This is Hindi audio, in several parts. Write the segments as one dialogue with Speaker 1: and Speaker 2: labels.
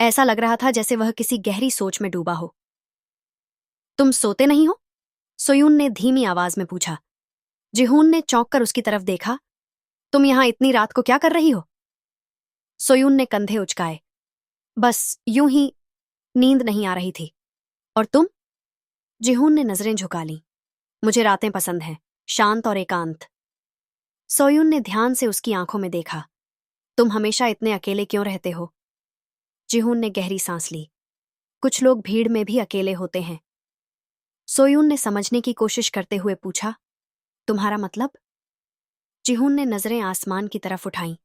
Speaker 1: ऐसा लग रहा था जैसे वह किसी गहरी सोच में डूबा हो। तुम सोते नहीं हो? सोयून ने धीमी आवाज में पूछा। जिहून ने चौंक कर उसकी तरफ देखा। तुम यहां इतनी रात को क्या कर रही हो? सोयून ने कंधे उचकाए। बस यूं ही, नींद नहीं आ रही थी। और तुम? जिहून ने नजरें झुका लीं। मुझे रातें पसंद हैं, शांत और एकांत। सोयून ने ध्यान से उसकी आंखों में देखा। तुम हमेशा इतने अकेले क्यों रहते हो? जिहून ने गहरी सांस ली। कुछ लोग भीड़ में भी अकेले होते हैं। सोयून ने समझने की कोशिश करते हुए पूछा। तुम्हारा मतलब? जिहून ने नजरें आसमान की तरफ उठाईं।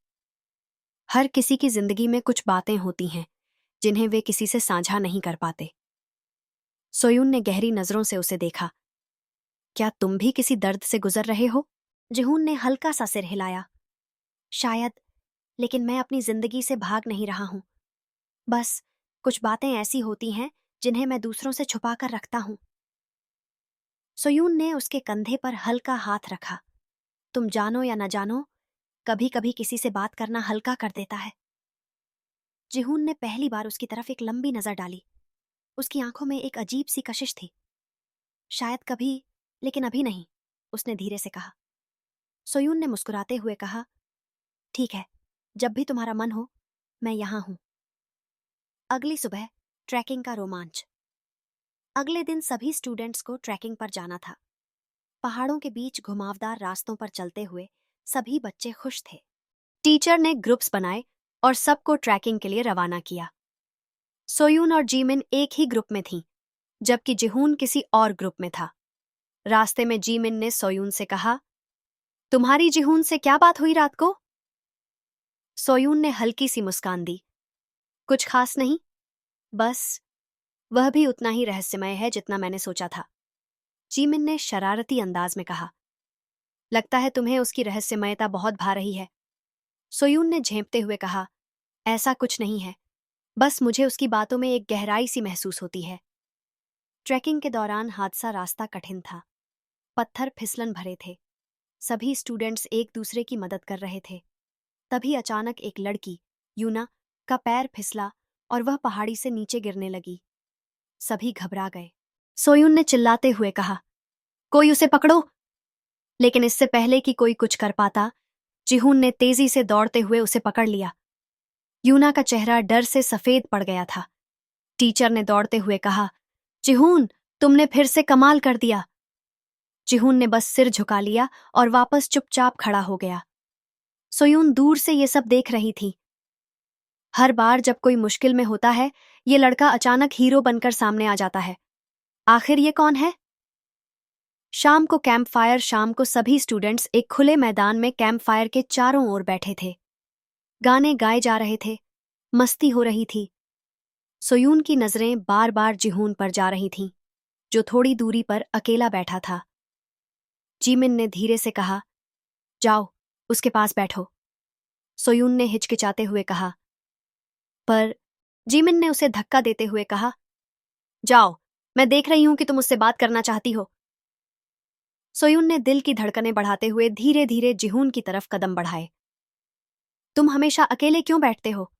Speaker 1: हर किसी की जिंदगी में कुछ बातें होती हैं जिन्हें वे किसी से साझा नहीं कर पाते। सोयून ने गहरी नजरों से उसे देखा। क्या तुम भी किसी दर्द से गुजर रहे हो? जिहून ने हल्का सा सिर हिलाया। शायद, लेकिन मैं अपनी जिंदगी से भाग नहीं रहा हूं। बस कुछ बातें ऐसी होती हैं जिन्हें मैं दूसरों से छुपा कर रखता हूं। सोयून ने उसके कंधे पर हल्का हाथ रखा। तुम जानो या न जानो, कभी कभी किसी से बात करना हल्का कर देता है। जिहून ने पहली बार उसकी तरफ एक लंबी नजर डाली। उसकी आंखों में एक अजीब सी कशिश थी। शायद कभी, लेकिन अभी नहीं, उसने धीरे से कहा। सोयून ने मुस्कुराते हुए कहा, ठीक है, जब भी तुम्हारा मन हो, मैं यहां हूं। अगली सुबह ट्रैकिंग का रोमांच। अगले दिन सभी स्टूडेंट्स को ट्रैकिंग पर जाना था। पहाड़ों के बीच घुमावदार रास्तों पर चलते हुए सभी बच्चे खुश थे। टीचर ने ग्रुप्स बनाए और सबको ट्रैकिंग के लिए रवाना किया। सोयून और जीमिन एक ही ग्रुप में थीं, जबकि जिहून किसी और ग्रुप में था। रास्ते में जीमिन ने सोयून से कहा, तुम्हारी जिहून से क्या बात हुई रात को? सोयून ने हल्की सी मुस्कान दी। कुछ खास नहीं, बस वह भी उतना ही रहस्यमय है जितना मैंने सोचा था। जीमिन ने शरारती अंदाज में कहा। लगता है तुम्हें उसकी रहस्यमयता बहुत भा रही है। सोयून ने झेंपते हुए कहा, ऐसा कुछ नहीं है, बस मुझे उसकी बातों में एक गहराई सी महसूस होती है। ट्रैकिंग के दौरान हादसा रास्ता कठिन था। पत्थर फिसलन भरे थे। सभी स्टूडेंट्स एक दूसरे की मदद कर रहे थे। तभी अचानक एक लड़की, यूना, का पैर फिसला और वह पहाड़ी से नीचे गिरने लगी। सभी घबरा गए। सोयून ने चिल्लाते हुए कहा, कोई उसे पकड़ो। लेकिन इससे पहले कि कोई कुछ कर पाता, जिहून ने तेजी से दौड़ते हुए उसे पकड़ लिया। यूना का चेहरा डर से सफेद पड़ गया था। टीचर ने दौड़ते हुए कहा, जिहून, तुमने फिर से कमाल कर दिया। जिहून ने बस सिर झुका लिया और वापस चुपचाप खड़ा हो गया। सोयून दूर से ये सब देख रही थी। हर बार जब कोई मुश्किल में होता है, ये लड़का अचानक हीरो बनकर सामने आ जाता है। आखिर ये कौन है? शाम को कैंप फायर। शाम को सभी स्टूडेंट्स एक खुले मैदान में कैंप फायर के चारों ओर बैठे थे। गाने गाए जा रहे थे, मस्ती हो रही थी। सोयून की नजरें बार बार जिहून पर जा रही थीं, जो थोड़ी दूरी पर अकेला बैठा था। जीमिन ने धीरे से कहा, जाओ, उसके पास बैठो। सोयून ने हिचकिचाते हुए कहा, पर जीमिन ने उसे धक्का देते हुए कहा, जाओ, मैं देख रही हूं कि तुम उससे बात करना चाहती हो। सोयून ने दिल की धड़कनें बढ़ाते हुए धीरे धीरे जिहून की तरफ कदम बढ़ाए। तुम हमेशा अकेले क्यों बैठते हो?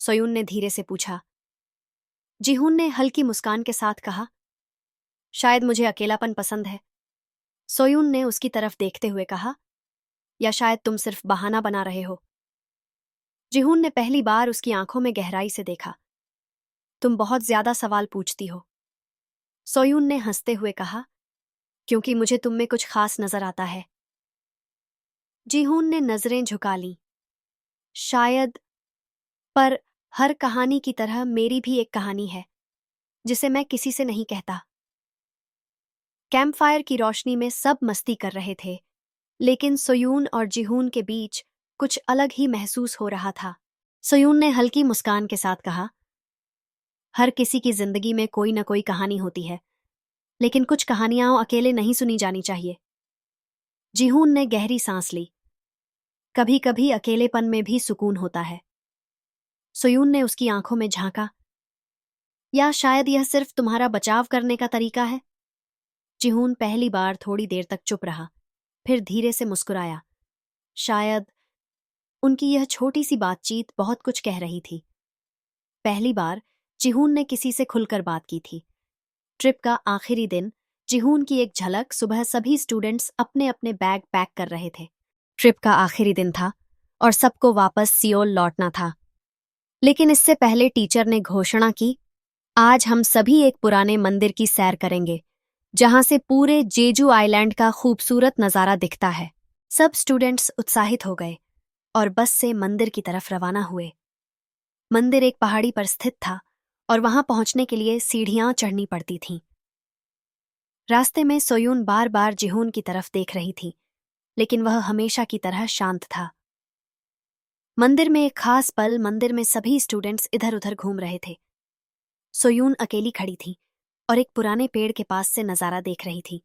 Speaker 1: सोयून ने धीरे से पूछा। जिहून ने हल्की मुस्कान के साथ कहा, शायद मुझे अकेलापन पसंद है। सोयून ने उसकी तरफ देखते हुए कहा, या शायद तुम सिर्फ बहाना बना रहे हो। जिहून ने पहली बार उसकी आंखों में गहराई से देखा। तुम बहुत ज्यादा सवाल पूछती हो। सोयून ने हंसते हुए कहा, क्योंकि मुझे तुम में कुछ खास नजर आता है। जिहून ने नजरें झुका लीं। शायद, पर हर कहानी की तरह मेरी भी एक कहानी है, जिसे मैं किसी से नहीं कहता। कैंप फायर की रोशनी में सब मस्ती कर रहे थे, लेकिन सोयून और जिहून के बीच कुछ अलग ही महसूस हो रहा था। सोयून ने हल्की मुस्कान के साथ कहा, हर किसी की जिंदगी में कोई न कोई कहानी होती है, लेकिन कुछ कहानियां अकेले नहीं सुनी जानी चाहिए। जिहून ने गहरी सांस ली। कभी कभी अकेलेपन में भी सुकून होता है। सोयून ने उसकी आंखों में झांका। या शायद यह सिर्फ तुम्हारा बचाव करने का तरीका है? जिहून पहली बार थोड़ी देर तक चुप रहा, फिर धीरे से मुस्कुराया। शायद उनकी यह छोटी सी बातचीत बहुत कुछ कह रही थी। पहली बार जिहून ने किसी से खुलकर बात की थी। ट्रिप का आखिरी दिन, जिहून की एक झलक। सुबह सभी स्टूडेंट्स अपने अपने बैग पैक कर रहे थे। ट्रिप का आखिरी दिन था और सबको वापस सियोल लौटना था। लेकिन इससे पहले टीचर ने घोषणा की, आज हम सभी एक पुराने मंदिर की सैर करेंगे, जहां से पूरे जेजू आइलैंड का खूबसूरत नजारा दिखता है। सब स्टूडेंट्स उत्साहित हो गए और बस से मंदिर की तरफ रवाना हुए। मंदिर एक पहाड़ी पर स्थित था और वहां पहुंचने के लिए सीढ़ियां चढ़नी पड़ती थीं। रास्ते में सोयून बार बार जिहून की तरफ देख रही थी, लेकिन वह हमेशा की तरह शांत था। मंदिर में एक खास पल, मंदिर में सभी स्टूडेंट्स इधर उधर घूम रहे थे। सोयून अकेली खड़ी थी और एक पुराने पेड़ के पास से नजारा देख रही थी।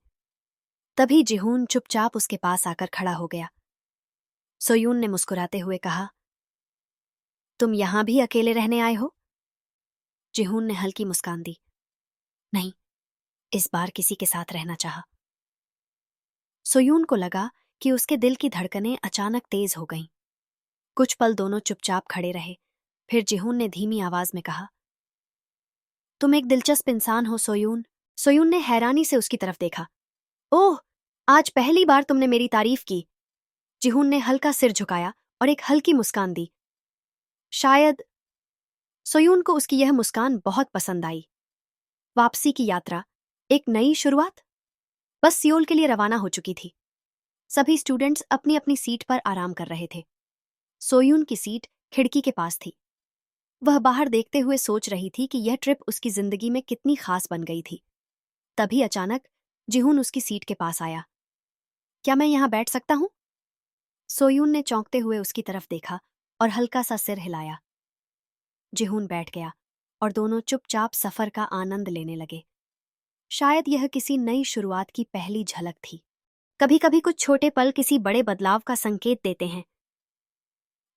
Speaker 1: तभी जिहून चुपचाप उसके पास आकर खड़ा हो गया। सोयून ने मुस्कुराते हुए कहा, तुम यहां भी अकेले रहने आए हो? जिहून ने हल्की मुस्कान दी। नहीं, इस बार किसी के साथ रहना चाहा। सोयून को लगा कि उसके दिल की धड़कनें अचानक तेज हो गईं। कुछ पल दोनों चुपचाप खड़े रहे। फिर जिहून ने धीमी आवाज में कहा, तुम एक दिलचस्प इंसान हो सोयून। सोयून ने हैरानी से उसकी तरफ देखा। ओह, आज पहली बार तुमने मेरी तारीफ की। जिहून ने हल्का सिर झुकाया और एक हल्की मुस्कान दी। शायद। सोयून को उसकी यह मुस्कान बहुत पसंद आई। वापसी की यात्रा, एक नई शुरुआत। बस सियोल के लिए रवाना हो चुकी थी। सभी स्टूडेंट्स अपनी अपनी सीट पर आराम कर रहे थे। सोयून की सीट खिड़की के पास थी। वह बाहर देखते हुए सोच रही थी कि यह ट्रिप उसकी जिंदगी में कितनी खास बन गई थी। तभी अचानक जिहून उसकी सीट के पास आया। क्या मैं यहां बैठ सकता हूं? सोयून ने चौंकते हुए उसकी तरफ देखा और हल्का सा सिर हिलाया। जिहून बैठ गया और दोनों चुपचाप सफर का आनंद लेने लगे। शायद यह किसी नई शुरुआत की पहली झलक थी। कभी कभी कुछ छोटे पल किसी बड़े बदलाव का संकेत देते हैं।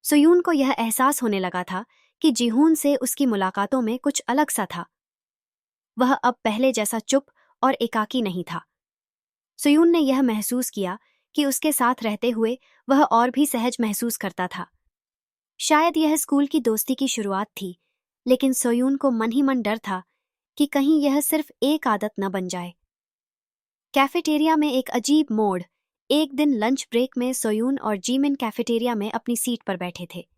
Speaker 1: सोयून को यह एहसास होने लगा था कि जिहून से उसकी मुलाकातों में कुछ अलग सा था। वह अब पहले जैसा चुप और एकाकी नहीं था। सोयून ने यह महसूस किया कि उसके साथ रहते हुए वह और भी सहज महसूस करता था। शायद यह स्कूल की दोस्ती की शुरुआत थी, लेकिन सोयून को मन ही मन डर था कि कहीं यह सिर्फ एक आदत न बन जाए। कैफेटेरिया में एक अजीब मोड़। एक दिन लंच ब्रेक में सोयून और जीमिन कैफेटेरिया में अपनी सीट पर बैठे थे।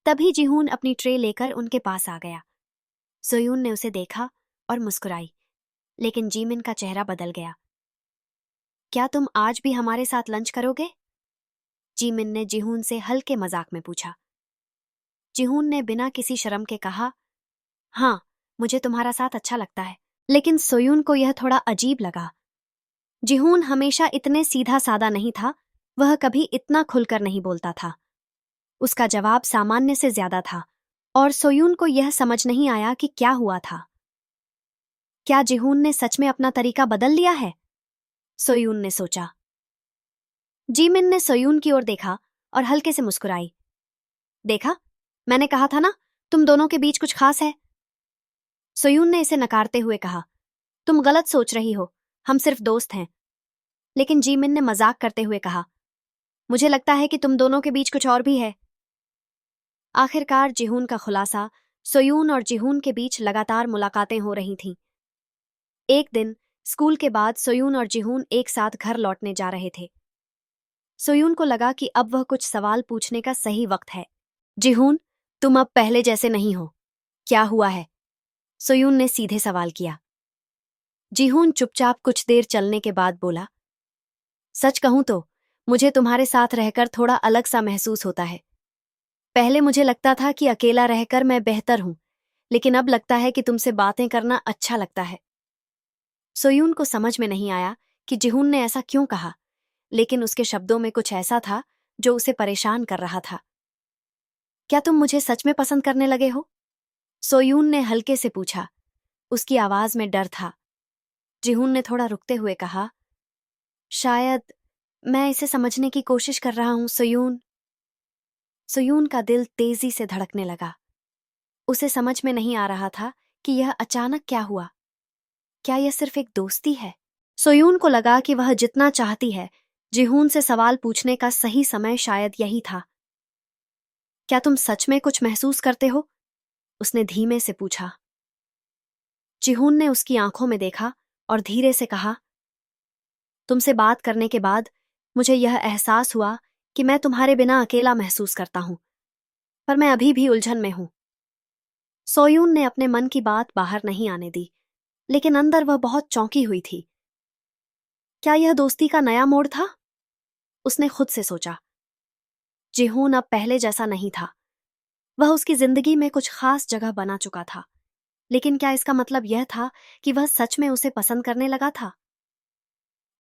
Speaker 1: तभी जिहून अपनी ट्रे लेकर उनके पास आ गया। सोयून ने उसे देखा और मुस्कुराई, लेकिन जीमिन का चेहरा बदल गया। क्या तुम आज भी हमारे साथ लंच करोगे? जीमिन ने जिहून से हल्के मजाक में पूछा। जिहून ने बिना किसी शर्म के कहा, हाँ, मुझे तुम्हारा साथ अच्छा लगता है। लेकिन सोयून को यह थोड़ा अजीब लगा। जिहून हमेशा इतने सीधा सादा नहीं था। वह कभी इतना खुलकर नहीं बोलता था। उसका जवाब सामान्य से ज्यादा था और सोयून को यह समझ नहीं आया कि क्या हुआ था। क्या जिहून ने सच में अपना तरीका बदल लिया है? सोयून ने सोचा। जीमिन ने सोयून की ओर देखा और हल्के से मुस्कुराई। देखा, मैंने कहा था ना, तुम दोनों के बीच कुछ खास है। सोयून ने इसे नकारते हुए कहा, तुम गलत सोच रही हो, हम सिर्फ दोस्त हैं। लेकिन जीमिन ने मजाक करते हुए कहा, मुझे लगता है कि तुम दोनों के बीच कुछ और भी है। आखिरकार जिहून का खुलासा। सोयून और जिहून के बीच लगातार मुलाकातें हो रही थीं। एक दिन स्कूल के बाद सोयून और जिहून एक साथ घर लौटने जा रहे थे। सोयून को लगा कि अब वह कुछ सवाल पूछने का सही वक्त है। जिहून, तुम अब पहले जैसे नहीं हो। क्या हुआ है? सोयून ने सीधे सवाल किया। जिहून चुपचाप कुछ देर चलने के बाद बोला, सच कहूं तो मुझे तुम्हारे साथ रहकर थोड़ा अलग सा महसूस होता है। पहले मुझे लगता था कि अकेला रहकर मैं बेहतर हूं, लेकिन अब लगता है कि तुमसे बातें करना अच्छा लगता है। सोयून को समझ में नहीं आया कि जिहून ने ऐसा क्यों कहा, लेकिन उसके शब्दों में कुछ ऐसा था जो उसे परेशान कर रहा था। क्या तुम मुझे सच में पसंद करने लगे हो? सोयून ने हल्के से पूछा। उसकी आवाज में डर था। जिहून ने थोड़ा रुकते हुए कहा, शायद मैं इसे समझने की कोशिश कर रहा हूं सोयून। सोयून का दिल तेजी से धड़कने लगा। उसे समझ में नहीं आ रहा था कि यह अचानक क्या हुआ। क्या यह सिर्फ एक दोस्ती है? सोयून को लगा कि वह जितना चाहती है, जिहून से सवाल पूछने का सही समय शायद यही था। क्या तुम सच में कुछ महसूस करते हो? उसने धीमे से पूछा। जिहून ने उसकी आंखों में देखा और धीरे से कहा, तुमसे बात करने के बाद मुझे यह एहसास हुआ कि मैं तुम्हारे बिना अकेला महसूस करता हूं, पर मैं अभी भी उलझन में हूं। सोयून ने अपने मन की बात बाहर नहीं आने दी, लेकिन अंदर वह बहुत चौंकी हुई थी। क्या यह दोस्ती का नया मोड़ था? उसने खुद से सोचा। जिहून अब पहले जैसा नहीं था। वह उसकी जिंदगी में कुछ खास जगह बना चुका था, लेकिन क्या इसका मतलब यह था कि वह सच में उसे पसंद करने लगा था?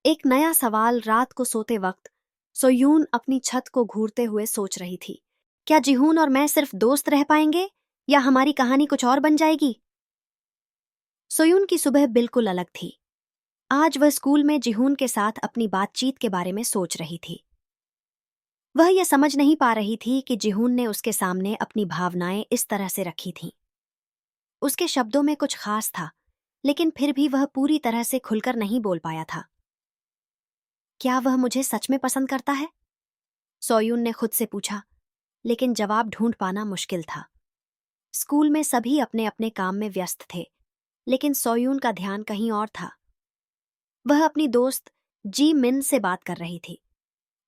Speaker 1: एक नया सवाल रात को सोते वक्त सोयून अपनी छत को घूरते हुए सोच रही थी। क्या जिहून और मैं सिर्फ दोस्त रह पाएंगे या हमारी कहानी कुछ और बन जाएगी? सोयून की सुबह बिल्कुल अलग थी। आज वह स्कूल में जिहून के साथ अपनी बातचीत के बारे में सोच रही थी। वह यह समझ नहीं पा रही थी कि जिहून ने उसके सामने अपनी भावनाएं इस तरह से रखी थीं। उसके शब्दों में कुछ खास था, लेकिन फिर भी वह पूरी तरह से खुलकर नहीं बोल पाया था। क्या वह मुझे सच में पसंद करता है? सोयून ने खुद से पूछा, लेकिन जवाब ढूंढ पाना मुश्किल था। स्कूल में सभी अपने अपने काम में व्यस्त थे, लेकिन सोयून का ध्यान कहीं और था। वह अपनी दोस्त जी मिन से बात कर रही थी,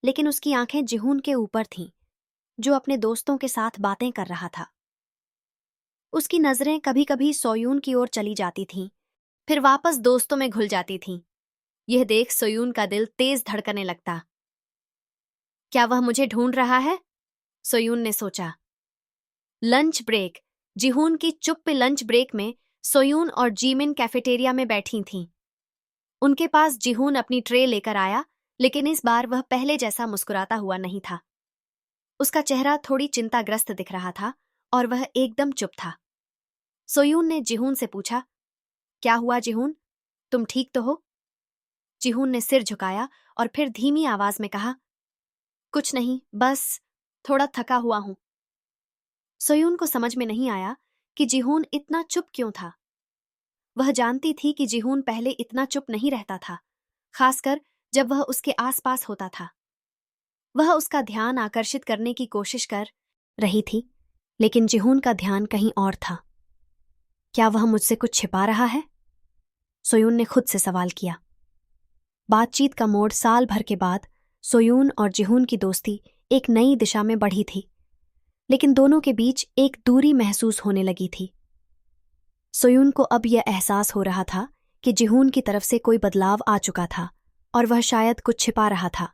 Speaker 1: लेकिन उसकी आंखें जिहून के ऊपर थीं, जो अपने दोस्तों के साथ बातें कर रहा था। उसकी नजरें कभी कभी सोयून की ओर चली जाती थीं, फिर वापस दोस्तों में घुल जाती थीं। यह देख सोयून का दिल तेज धड़कने लगता। क्या वह मुझे ढूंढ रहा है? सोयून ने सोचा। Lunch break. जिहून की चुप्पी लंच ब्रेक में सोयून और जीमिन कैफेटेरिया में बैठी थीं। उनके पास जिहून अपनी ट्रे लेकर आया, लेकिन इस बार वह पहले जैसा मुस्कुराता हुआ नहीं था। उसका चेहरा थोड़ी चिंताग्रस्त दिख रहा था और वह एकदम चुप था। सोयून ने जिहून से पूछा, क्या हुआ जिहून, तुम ठीक तो हो? जिहून ने सिर झुकाया और फिर धीमी आवाज में कहा, कुछ नहीं, बस थोड़ा थका हुआ हूं। सोयून को समझ में नहीं आया कि जिहून इतना चुप क्यों था। वह जानती थी कि जिहून पहले इतना चुप नहीं रहता था, खासकर जब वह उसके आसपास होता था। वह उसका ध्यान आकर्षित करने की कोशिश कर रही थी, लेकिन जिहून का ध्यान कहीं और था। क्या वह मुझसे कुछ छिपा रहा है? सोयून ने खुद से सवाल किया। बातचीत का मोड़ साल भर के बाद सोयून और जिहून की दोस्ती एक नई दिशा में बढ़ी थी, लेकिन दोनों के बीच एक दूरी महसूस होने लगी थी। सोयून को अब यह एहसास हो रहा था कि जिहून की तरफ से कोई बदलाव आ चुका था और वह शायद कुछ छिपा रहा था।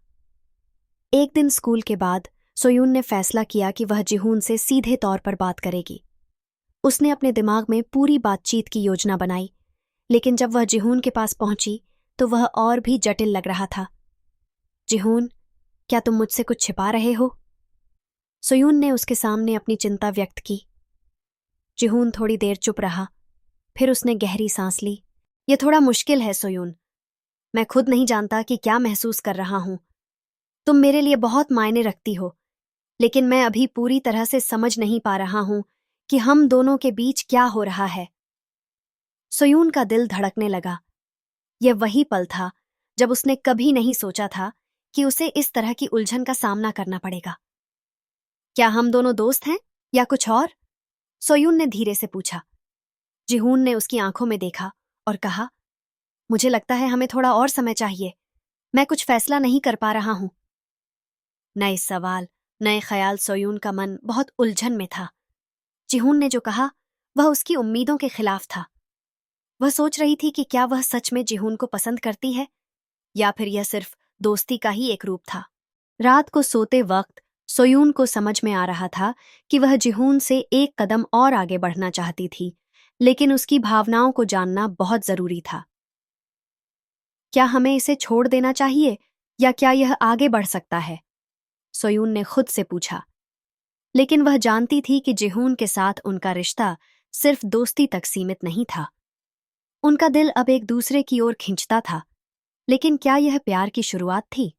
Speaker 1: एक दिन स्कूल के बाद सोयून ने फैसला किया कि वह जिहून से सीधे तौर पर बात करेगी। उसने अपने दिमाग में पूरी बातचीत की योजना बनाई, लेकिन जब वह जिहून के पास पहुंची तो वह और भी जटिल लग रहा था। जिहून, क्या तुम मुझसे कुछ छिपा रहे हो? सोयून ने उसके सामने अपनी चिंता व्यक्त की। जिहून थोड़ी देर चुप रहा, फिर उसने गहरी सांस ली। यह थोड़ा मुश्किल है सोयून, मैं खुद नहीं जानता कि क्या महसूस कर रहा हूं। तुम मेरे लिए बहुत मायने रखती हो, लेकिन मैं अभी पूरी तरह से समझ नहीं पा रहा हूं कि हम दोनों के बीच क्या हो रहा है। सोयून का दिल धड़कने लगा। यह वही पल था जब उसने कभी नहीं सोचा था कि उसे इस तरह की उलझन का सामना करना पड़ेगा। क्या हम दोनों दोस्त हैं या कुछ और? सोयून ने धीरे से पूछा। जिहून ने उसकी आंखों में देखा और कहा, मुझे लगता है हमें थोड़ा और समय चाहिए, मैं कुछ फैसला नहीं कर पा रहा हूं। नए सवाल, नए ख्याल, सोयून का मन बहुत उलझन में था। जिहून ने जो कहा वह उसकी उम्मीदों के खिलाफ था। वह सोच रही थी कि क्या वह सच में जिहून को पसंद करती है या फिर यह सिर्फ दोस्ती का ही एक रूप था। रात को सोते वक्त सोयून को समझ में आ रहा था कि वह जिहून से एक कदम और आगे बढ़ना चाहती थी, लेकिन उसकी भावनाओं को जानना बहुत जरूरी था। क्या हमें इसे छोड़ देना चाहिए या क्या यह आगे बढ़ सकता है? सोयून ने खुद से पूछा, लेकिन वह जानती थी कि जिहून के साथ उनका रिश्ता सिर्फ दोस्ती तक सीमित नहीं था। उनका दिल अब एक दूसरे की ओर खींचता था, लेकिन क्या यह प्यार की शुरुआत थी?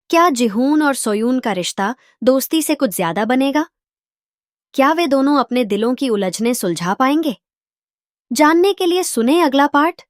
Speaker 1: क्या जिहून और सोयून का रिश्ता दोस्ती से कुछ ज्यादा बनेगा? क्या वे दोनों अपने दिलों की उलझनें सुलझा पाएंगे? जानने के लिए सुने अगला पार्ट।